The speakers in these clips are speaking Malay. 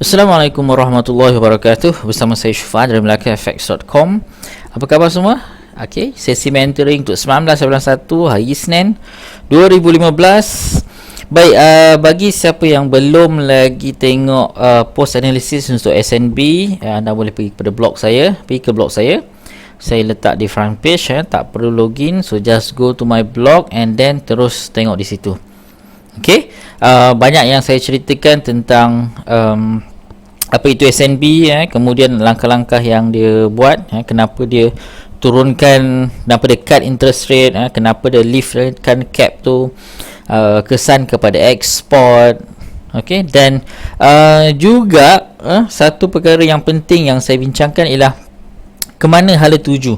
Assalamualaikum warahmatullahi wabarakatuh. Bersama saya Syufan dari MelakaFX.com. Apa khabar semua? Okey, sesi mentoring untuk 19/1 hari Isnin 2015. Baik, bagi siapa yang belum lagi tengok post analysis untuk SNB, anda boleh pergi kepada blog saya, pergi ke blog saya. Saya letak di front page, tak perlu login, so just go to my blog and then terus tengok di situ. Okey, banyak yang saya ceritakan tentang apa itu SNB, kemudian langkah-langkah yang dia buat, kenapa dia turunkan, kenapa dia cut interest rate, kenapa dia liftkan cap tu, kesan kepada ekspor. Okey, dan juga satu perkara yang penting yang saya bincangkan ialah ke mana hala tuju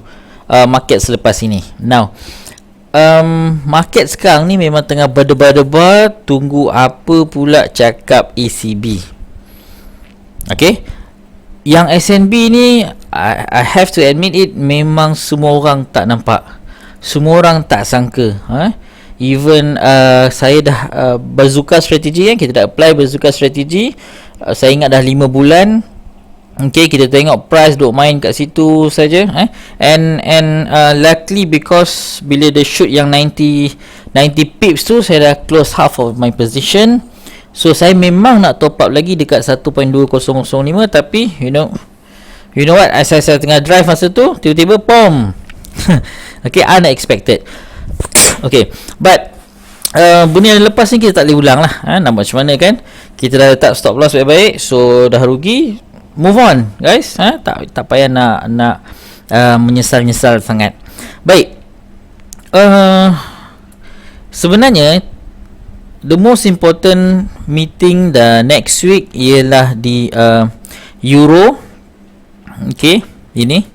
market selepas ini. Now, market sekarang ni memang tengah berdebar-debar tunggu apa pula cakap ECB. Okay, yang SNB ni I have to admit it, memang semua orang tak nampak, semua orang tak sangka. Even saya dah bazooka strategi, kita dah apply bazooka strategi. Saya ingat dah 5 bulan. Okay, kita tengok price duk main kat situ saja. And luckily, because bila dia shoot yang 90 pips tu, saya dah close half of my position. So saya memang nak top up lagi dekat 1.2005, tapi you know what, saya tengah drive masa tu, tiba-tiba pom. Okay, unexpected. Okay, but benda yang lepas ni kita tak boleh ulang lah. Nak buat macam mana kan? Kita dah letak stop loss baik-baik, so dah rugi, move on guys. Tak payah nak menyesal-nyesal sangat. Baik, sebenarnya the most important meeting the next week ialah di Euro. Okay, ini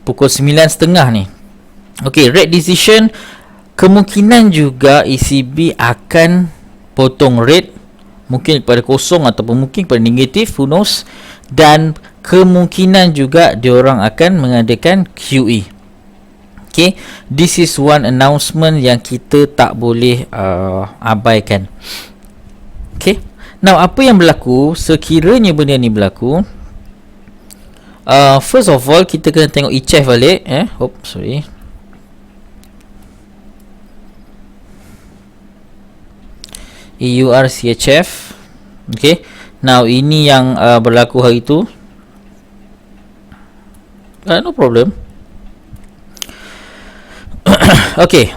pukul 9.30 ni. Okay, rate decision, kemungkinan juga ECB akan potong rate, mungkin kepada kosong ataupun mungkin kepada negatif, who knows. Dan kemungkinan juga diorang akan mengadakan QE. Okay, this is one announcement yang kita tak boleh abaikan. Okay, now apa yang berlaku sekiranya benda ni berlaku? First of all, kita kena tengok ECHF balik. EURCHF. Okay, now ini yang berlaku hari tu. No problem. Okay,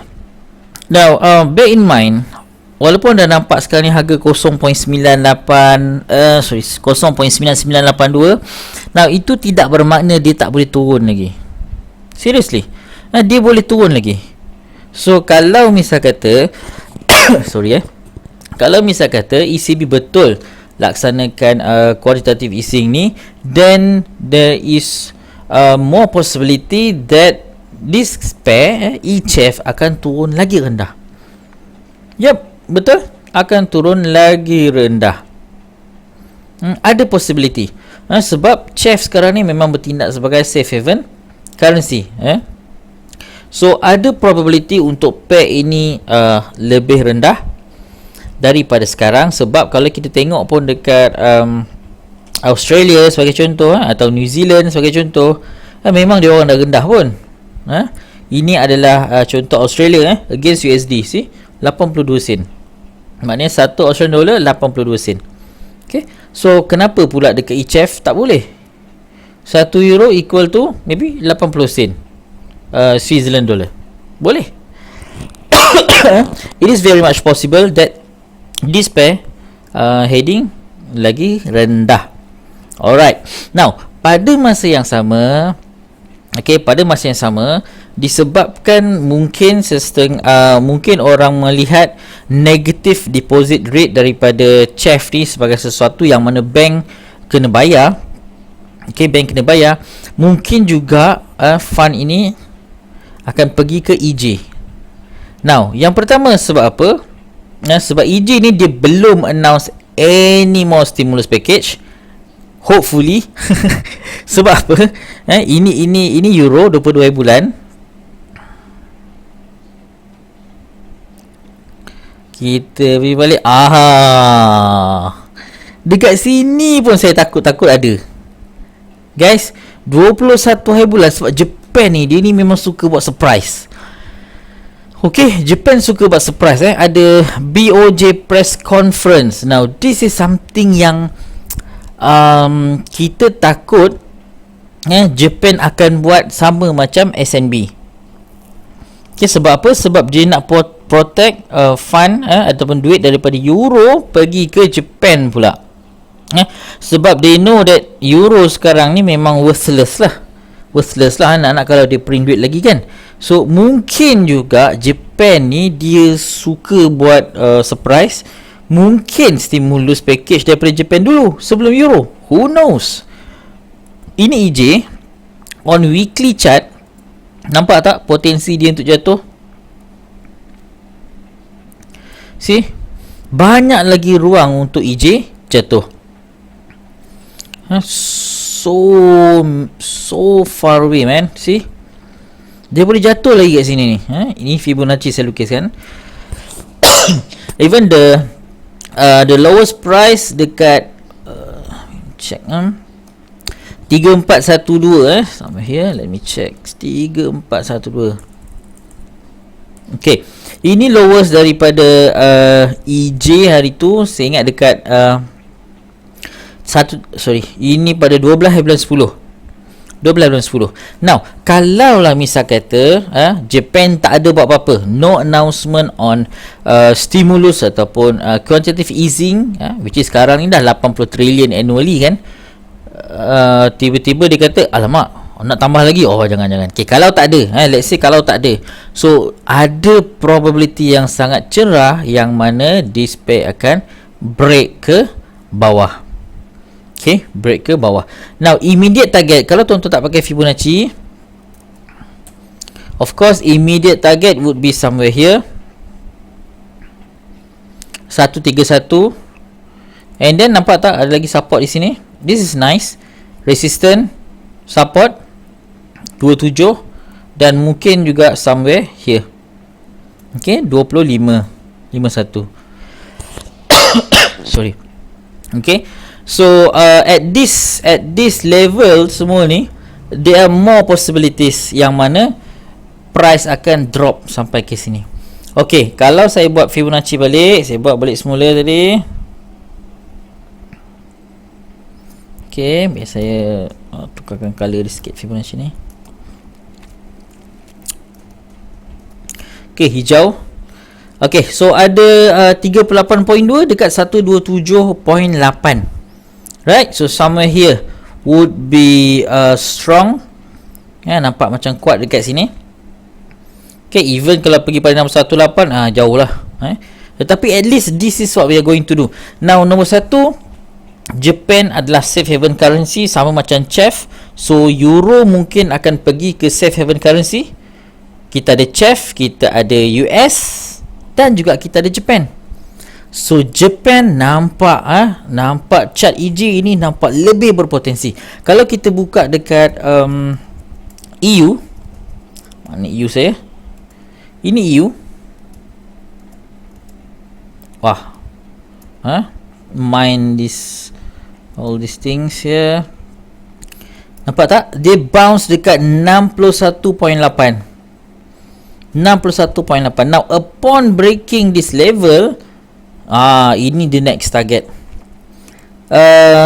now bear in mind, walaupun dah nampak sekarang ni harga 0.9982, now itu tidak bermakna dia tak boleh turun lagi. Seriously, dia boleh turun lagi. So kalau misal kata kalau misal kata ECB betul laksanakan quantitative easing ni, then there is more possibility that this pair ECHF akan turun lagi rendah. Yep, betul, akan turun lagi rendah. Ada possibility. Sebab CHF sekarang ni memang bertindak sebagai safe haven currency. So ada probability untuk pair ini lebih rendah daripada sekarang. Sebab kalau kita tengok pun dekat Australia sebagai contoh, atau New Zealand sebagai contoh, memang dia orang dah rendah pun. Ini adalah contoh Australia against USD, see, 82 sen. Maknanya 1 Australian dollar 82 sen. Okay, so kenapa pula dekat ECHF tak boleh? 1 euro equal to maybe 80 sen Switzerland dollar. Boleh. It is very much possible that this pair heading lagi rendah. Alright, now pada masa yang sama, disebabkan mungkin mungkin orang melihat negative deposit rate daripada CHF ni sebagai sesuatu yang mana bank kena bayar. Bank kena bayar. Mungkin juga fund ini akan pergi ke EJ. Now, yang pertama sebab apa? Sebab EJ ni dia belum announce any more stimulus package. Hopefully. Sebab apa? Ini euro 22 bulan. Kita pergi balik. Dekat sini pun saya takut-takut ada. Guys, 21 hari bulan, sebab Japan ni, dia ni memang suka buat surprise. Okay, Japan suka buat surprise. Ada BOJ press conference. Now, this is something yang kita takut Japan akan buat sama macam SNB. Okay, sebab apa? Sebab dia nak protect fund ataupun duit daripada euro pergi ke Japan pula. Sebab they know that euro sekarang ni memang worthless lah. Anak-anak kalau dia print duit lagi kan. So mungkin juga Japan ni dia suka buat surprise. Mungkin stimulus package daripada Japan dulu sebelum euro. Who knows? Ini EJ on weekly chart. Nampak tak potensi dia untuk jatuh? See? Banyak lagi ruang untuk EJ jatuh. So far away, man. See? Dia boleh jatuh lagi kat sini ni. Ini Fibonacci saya lukiskan. Even the lowest price dekat check 3412 sama here, let me check. 3412. Okay, ini lowest daripada EJ hari tu. Saya ingat dekat ini pada 12 hari bulan 10. 12 bulan 10. Now, kalau lah misal kata Japan tak ada buat apa-apa, no announcement on stimulus ataupun quantitative easing, which is sekarang ni dah 80 trilion annually kan. Tiba-tiba dia kata, alamak, nak tambah lagi. Oh, jangan-jangan. Okay, kalau tak ada, let's say kalau tak ada, so ada probability yang sangat cerah yang mana this pair akan break ke bawah. Okay, break ke bawah. Now, immediate target, kalau tuan-tuan tak pakai Fibonacci, of course immediate target would be somewhere here, 131. And then nampak tak ada lagi support di sini? This is nice. Resistance, support 27, dan mungkin juga somewhere here. Okay, 25 51. Sorry. Okay. So at this level semua ni, there are more possibilities yang mana price akan drop sampai ke sini. Okay, kalau saya buat Fibonacci balik, saya buat balik semula tadi. Okay, biar saya tukarkan color sikit Fibonacci ni. Okay, hijau. Okay, so ada 38.2 dekat 127.8. Right, so somewhere here would be strong. Nampak macam kuat dekat sini. Okay, even kalau pergi pada 618, jauh lah. Tetapi at least this is what we are going to do. Now, nombor 1, Japan adalah safe haven currency, sama macam CHF. So euro mungkin akan pergi ke safe haven currency. Kita ada CHF, kita ada US, dan juga kita ada Japan. So Japan nampak chart EJ ini nampak lebih berpotensi. Kalau kita buka dekat EU, mana EU saya? Ini EU. Wah. Mind this, all these things here. Nampak tak? Dia bounce dekat 61.8. 61.8. Now upon breaking this level, ini the next target.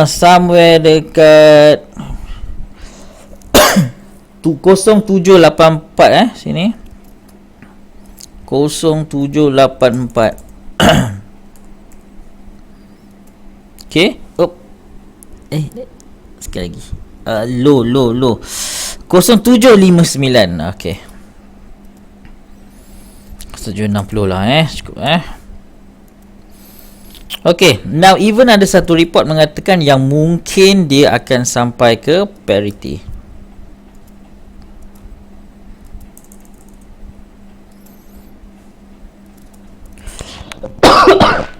Somewhere dekat 0784 sini. 0784. Okay. Sekali lagi. Low 0759. Okay. 760 lah cukup Okay, now even ada satu report mengatakan yang mungkin dia akan sampai ke parity.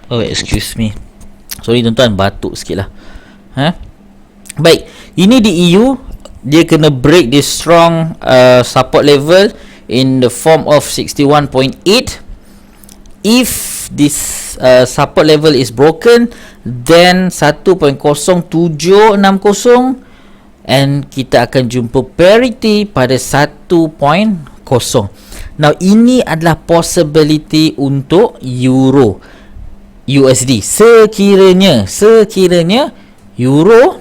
Oh, excuse me. Sorry tuan-tuan, batuk sikit lah. Baik, ini di EU, dia kena break this strong support level in the form of 61.8. If this support level is broken, then 1.0760, and kita akan jumpa parity pada 1.0. Now ini adalah possibility untuk euro USD sekiranya euro,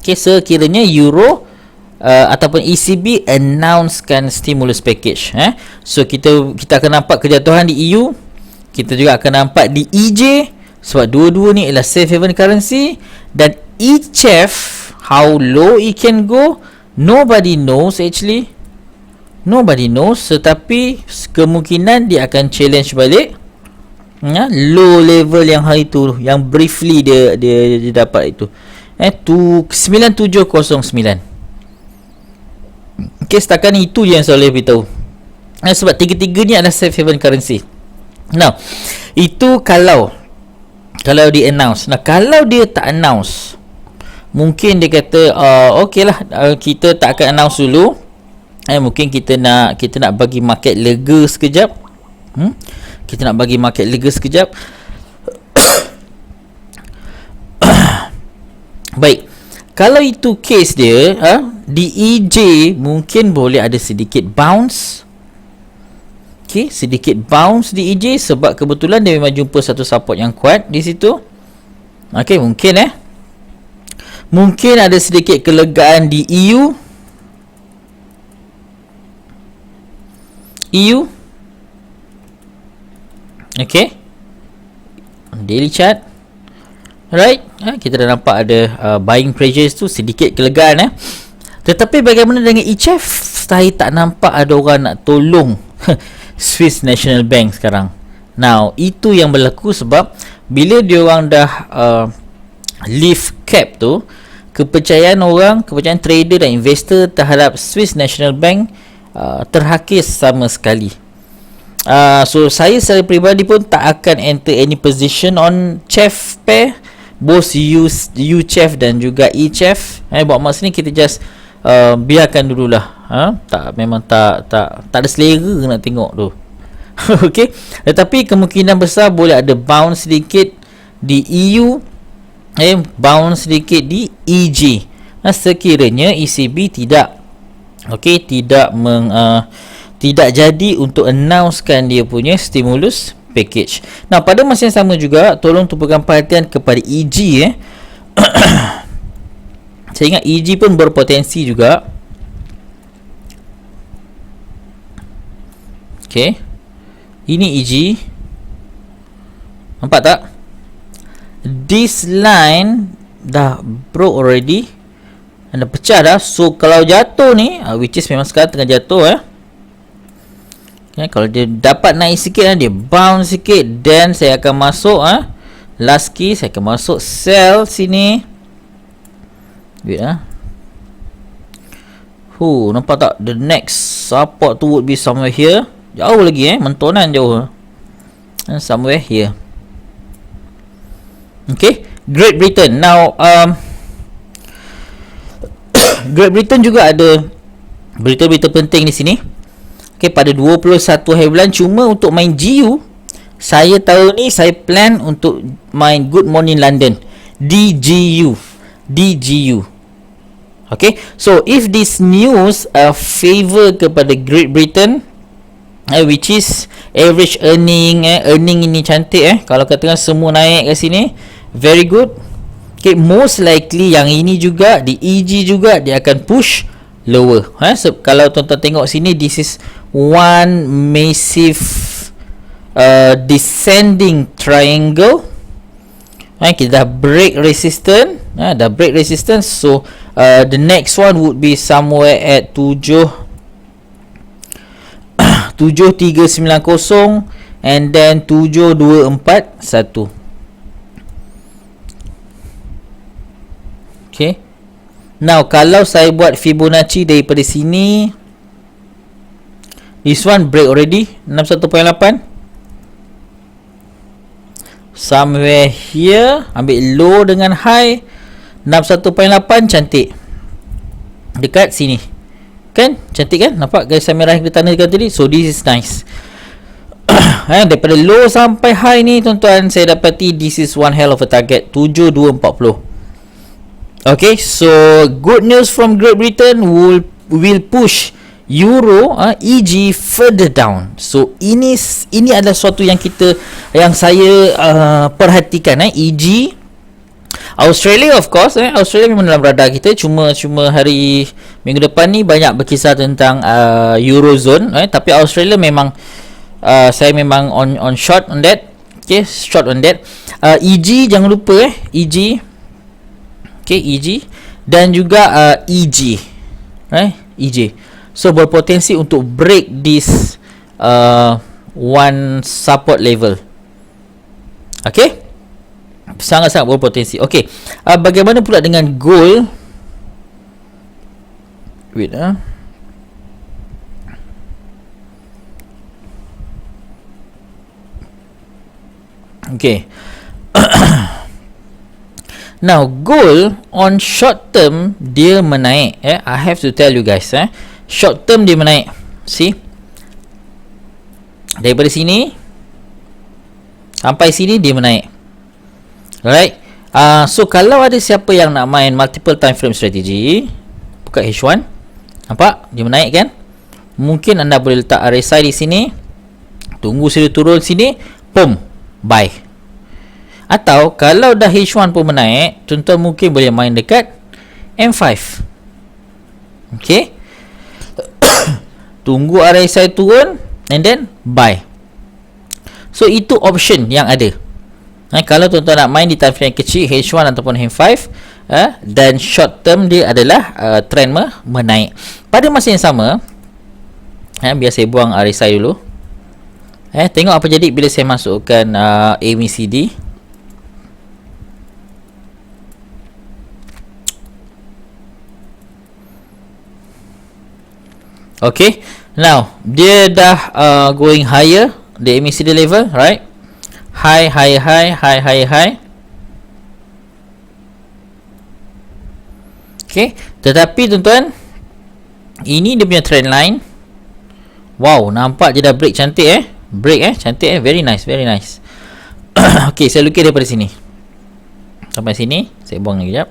sekiranya euro ataupun ECB announcekan stimulus package. So kita akan nampak kejatuhan di EU, kita juga akan nampak di EJ, sebab dua-dua ni ialah safe haven currency. Dan ECHF, how low it can go, nobody knows actually. Nobody knows, tetapi kemungkinan dia akan challenge balik low level yang hari tu, yang briefly dia dapat itu, 9709. Setakat ni itu yang saya boleh beritahu, sebab tiga-tiga ni adalah safe haven currency. Now, itu kalau dia announce. Nah, kalau dia tak announce, mungkin dia kata okey lah, kita tak akan announce dulu. Mungkin kita nak bagi market lega sekejap. Kita nak bagi market lega sekejap. Baik, kalau itu case dia, di EJ mungkin boleh ada sedikit bounce. Sedikit bounce di EJ sebab kebetulan dia memang jumpa satu support yang kuat di situ. Mungkin mungkin ada sedikit kelegaan di EU. Daily chart, right? Kita dah nampak ada buying pressures tu, sedikit kelegaan. Tetapi bagaimana dengan ECHF? Saya tak nampak ada orang nak tolong Swiss National Bank sekarang. Now, itu yang berlaku sebab bila diorang dah lift cap tu, kepercayaan trader dan investor terhadap Swiss National Bank terhakis sama sekali. So saya secara peribadi pun tak akan enter any position on CHF pair, both UCHF dan juga ECHF. Buat masa ni kita just biarkan dululah. Memang tak ada selera nak tengok tu. Okey, tetapi kemungkinan besar boleh ada bounce sedikit di EU, bounce sedikit di EG. Sekiranya ECB tidak tidak jadi untuk announcekan dia punya stimulus package. Nah, pada masa yang sama juga, tolong tumpahkan perhatian kepada EG. Saya ingat EG pun berpotensi juga. Ini EG. Nampak tak? This line dah broke already, dah pecah dah. So kalau jatuh ni, which is memang sekarang tengah jatuh, kalau dia dapat naik sikit, dia bounce sikit, then saya akan masuk last key, saya akan masuk sell sini. Wait nampak tak? The next support tu would be somewhere here. Jauh lagi mentonan jauh. Somewhere here. Great Britain. Now Great Britain juga ada berita-berita penting di sini. Pada 21 hari bulan. Cuma untuk main GU, saya tahu ni saya plan untuk main Good Morning London, DGU. So if this news favor kepada Great Britain, which is average earning ini cantik. Kalau katakan semua naik kat sini, very good. Most likely yang ini juga di EG juga dia akan push lower. So, kalau tuan-tuan tengok sini, this is one massive descending triangle. Kita dah break resistance. So the next one would be somewhere at 7390 and then 7241. Now kalau saya buat Fibonacci daripada sini, this one break already 61.8. Somewhere here, ambil low dengan high 61.8, cantik. Dekat sini, kan? Cantik kan? Nampak garis merah yang kita tanda tadi? So this is nice. Daripada low sampai high ni tuan-tuan, saya dapati this is one hell of a target, 7240. Okay, so good news from Great Britain will push Euro EG further down. So ini adalah sesuatu yang saya perhatikan. EG Australia, of course, Australia memang dalam radar kita. Cuma hari minggu depan ni banyak berkisar tentang Eurozone, tapi Australia memang saya memang on short on that. Okay, short on that. EG jangan lupa EG. Okay, EG dan juga EG, EG. So berpotensi untuk break this one support level. Okay, sangat-sangat berpotensi. Okay, bagaimana pula dengan gold? Wait, okay. Now gold on short term dia menaik. I have to tell you guys, short term dia menaik. See, daripada sini sampai sini dia menaik. Alright. So kalau ada siapa yang nak main multiple time frame strategy, buka H1, nampak dia menaik kan? Mungkin anda boleh letak RSI di sini, tunggu sini turun sini, boom, buy. Atau kalau dah H1 pun menaik, tuan-tuan mungkin boleh main dekat M5. Okay, tunggu RSI turun and then buy. So itu option yang ada. Kalau tuan-tuan nak main di time frame kecil, H1 ataupun M5, dan short term dia adalah trend menaik. Pada masa yang sama, biar saya buang RSI dulu. Tengok apa jadi bila saya masukkan AMCD. Okay, now dia dah going higher, the MACD level, right? High. Okay, tetapi tuan-tuan, ini dia punya trend line. Wow, nampak je dah break cantik break cantik very nice. Okay, saya lukis daripada sini sampai sini, saya buang lagi sekejap.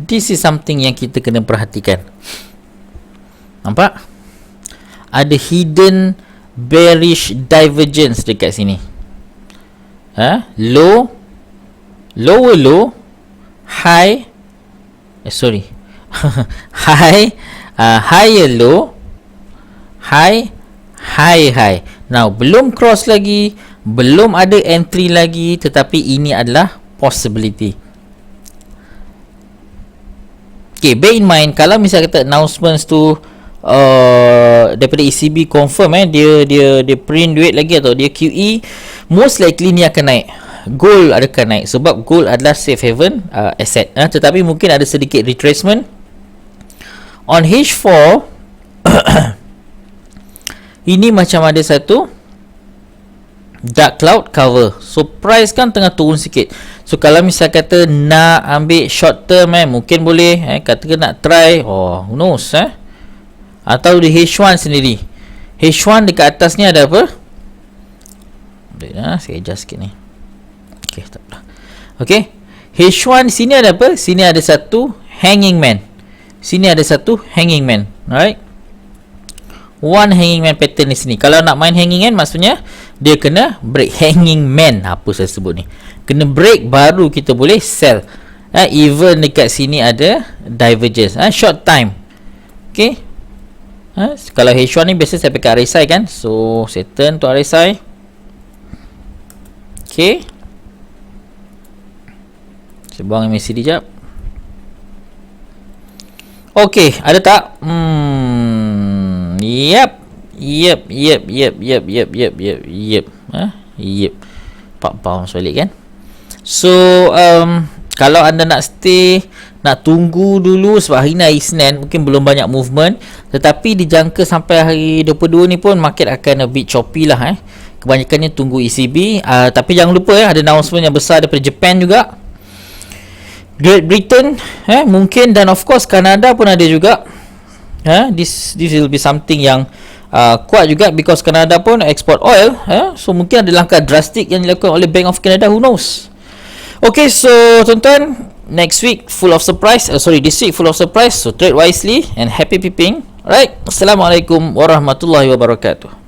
This is something yang kita kena perhatikan. Nampak? Ada hidden bearish divergence dekat sini. Low, lower low, high, high, higher low, high. Now belum cross lagi, belum ada entry lagi, tetapi ini adalah possibility. Okay, bear in mind, kalau misalnya kata announcements tu daripada ECB confirm dia print duit lagi atau dia QE, most likely ni akan naik. Gold akan naik sebab gold adalah safe haven asset. Tetapi mungkin ada sedikit retracement on H4. Ini macam ada satu dark cloud cover, so price kan tengah turun sikit. So kalau misal kata nak ambil short term, mungkin boleh, katakan nak try, who knows, atau di H1 sendiri. H1 dekat atas ni ada apa? Saya adjust sikit ni. Okay, tak apa. Okay, H1 sini ada apa? Sini ada satu hanging man, sini ada satu hanging man, right? One hanging man pattern di sini. Kalau nak main hanging man, maksudnya dia kena break. Hanging man, apa saya sebut ni, kena break baru kita boleh sell. Even dekat sini ada divergence, short time. Okay, kalau H1 ni biasa saya pakai RSI kan, so saya turn to RSI. Okay, saya buang MACD jap. Okay, ada tak? Yep. 4 pounds balik kan. So kalau anda nak stay, nak tunggu dulu, sebab hari ni hari Isnin mungkin belum banyak movement, tetapi dijangka sampai hari 22 ni pun market akan a bit choppy lah. Kebanyakannya tunggu ECB. Tapi jangan lupa ada announcement yang besar daripada Japan juga, Great Britain mungkin, dan of course Kanada pun ada juga. This will be something yang kuat juga, because Canada pun export oil, so mungkin ada langkah drastik yang dilakukan oleh Bank of Canada, who knows. Okay, so tuan-tuan, next week full of surprise, this week full of surprise, so trade wisely and happy peeping. Alright, Assalamualaikum warahmatullahi wabarakatuh.